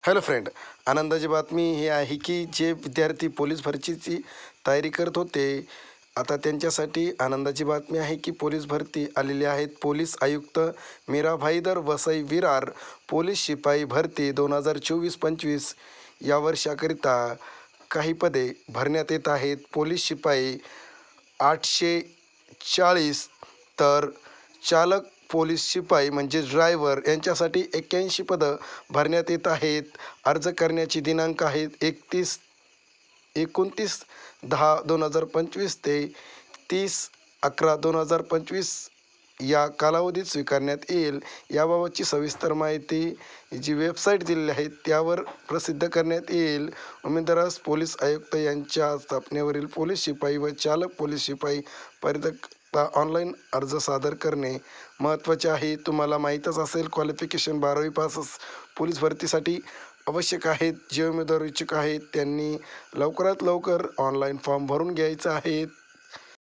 Hello friend, आनंदाची बातमी ही आहे की जे विद्यार्थी पोलीस भरतीची तयारी करत होते, आता त्यांच्यासाठी आनंदाची बातमी आहे की पोलीस भरती आलेली आहेत. पोलीस आयुक्त मीरा भाईदर वसई विरार पोलीस शिपाई भरती 2024-25 या वर्षाकरिता काही पदे भरण्यात येत आहेत. पोलीस शिपाई 840, तर चालक पोलीस शिपाई म्हणजे ड्रायव्हर यांच्यासाठी 81 पदं भरण्यात येत आहेत. अर्ज करण्याची दिनांक आहेत 29/10/2025 ते 30/11/2025 या कालावधीत स्वीकारण्यात येईल. याबाबतची सविस्तर माहिती जी वेबसाईट दिलेली आहे त्यावर प्रसिद्ध करण्यात येईल. उमेदवारास पोलीस आयुक्त यांच्या स्थापनेवरील पोलीस शिपाई व चालक पोलीस शिपाई परीक्षा ऑनलाईन अर्ज सादर करणे महत्त्वाचे आहे. तुम्हाला माहीतच असेल, क्वालिफिकेशन 12वी पासच पोलीस भरतीसाठी आवश्यक आहेत. जे उमेदवार इच्छुक आहेत त्यांनी लवकरात लवकर ऑनलाईन फॉर्म भरून घ्यायचा आहे.